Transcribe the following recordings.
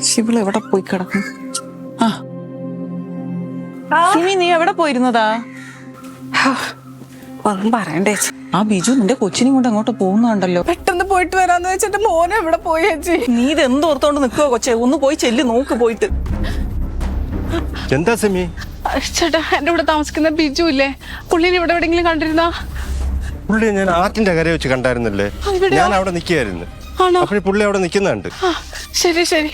ശിവള് എവിടെ പോയി കിടക്കും? ആ സിമി, നീ എവിടെ പോയിരുന്നതാ? ഒന്നും പറയണ്ടേ. ആ ബിജു നിന്റെ കൊച്ചിനെയും കൊണ്ട് അങ്ങോട്ട് പോകുന്നുണ്ടല്ലോ. പെട്ടെന്ന് പോയിട്ട് വരാന്ന് വെച്ചിട്ട് മോനെ എവിടെ പോയി ചേച്ചി? നീ ഇത് എന്തോർത്തോണ്ട് നിൽക്കുവോ കൊച്ചെ? ഒന്ന് പോയി ചെല്ലി നോക്ക് പോയിട്ട്. എന്താ സെമി? ചേട്ടാ, എന്റെ ഇവിടെ താമസിക്കുന്ന ബിജു ഇല്ലേ, പുള്ളിനെ ഇവിടെ എവിടെയെങ്കിലും കണ്ടിരുന്നാ? പുള്ളി ഞാൻ ആറ്റിന്റെ കര വെച്ച് കണ്ടായിരുന്നല്ലേ, ഞാൻ അവിടെ നിൽക്കുകയായിരുന്നു. അപ്പോഴേ പുള്ളി അവിടെ നിൽക്കുന്നുണ്ട്. ശരി ശരി.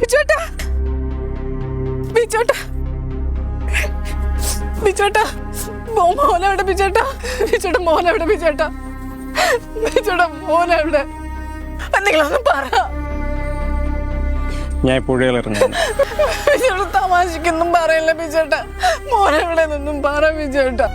ബിജുട്ടാ, ബിജുട്ടാ, ബിജുട്ടാ, മോനെവിടെ? ബിജുട്ടാ, ബിജുട്ടാ, മോനെവിടെ? ബിജുട്ടാ, ബിജുട്ടാ, മോനെവിടെ? എന്തെങ്കിലൊന്നും പറ. ഞാൻ പുഴയിലിറങ്ങി. ബിജുട്ടാ, തമാശക്കൊന്നും പറയല്ല ബിജുട്ടാ. മോനെവിടെ നിന്നും പറ ബിജുട്ടാ.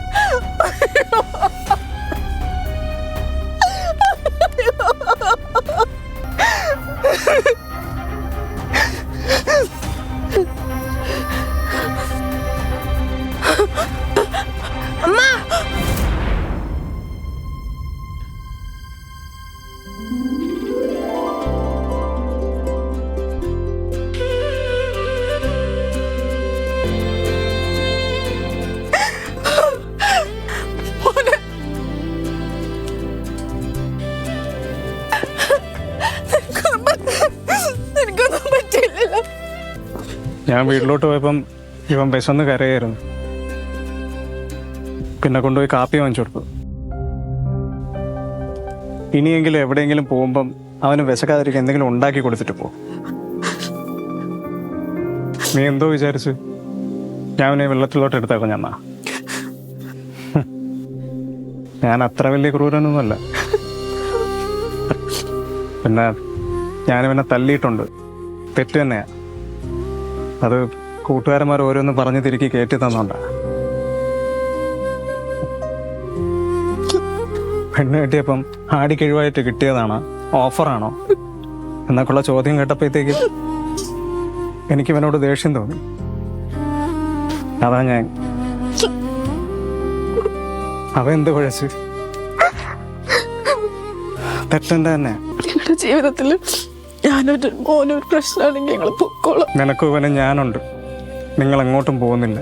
ഞാൻ വീട്ടിലോട്ട് പോയപ്പം ഇവൻ വിശന്ന് കരയായിരുന്നു. പിന്നെ കൊണ്ടുപോയി കാപ്പി വാങ്ങിച്ചു കൊടുത്തു. ഇനിയെങ്കിലും എവിടെയെങ്കിലും പോകുമ്പം അവന് വിശക്കാതിരിക്കാൻ എന്തെങ്കിലും ഉണ്ടാക്കി കൊടുത്തിട്ട് പോ. നീ എന്തോ വിചാരിച്ചു ഞാൻ അവനെ വെള്ളത്തിലോട്ട് എടുത്തേക്കും? ഞാൻ അത്ര വലിയ ക്രൂരനൊന്നുമല്ല. പിന്നെ ഞാനിവനെ തല്ലിയിട്ടുണ്ട്, തെറ്റ് തന്നെയാ. അത് കൂട്ടുകാരന്മാർ ഓരോന്ന് പറഞ്ഞ് തിരുക്കി കയറ്റി തന്നോണ്ടാ. പെണ്ണ് കിട്ടിയപ്പം ആടി കിഴിവായിട്ട് കിട്ടിയതാണോ, ഓഫറാണോ എന്നൊക്കെയുള്ള ചോദ്യം കേട്ടപ്പോഴത്തേക്ക് എനിക്ക് ഇവനോട് ദേഷ്യം തോന്നി. അതാ ഞാൻ അവ എന്ത് കുഴച്ച് തെറ്റെന്റെ തന്നെ. നിങ്ങളുടെ ജീവിതത്തിൽ മോനൊരു പ്രശ്നമാണെങ്കിൽ ഞങ്ങൾ പൊക്കോളാം. നിനക്കും ഇവനും ഞാനുണ്ട്. നിങ്ങൾ എങ്ങോട്ടും പോകുന്നില്ല.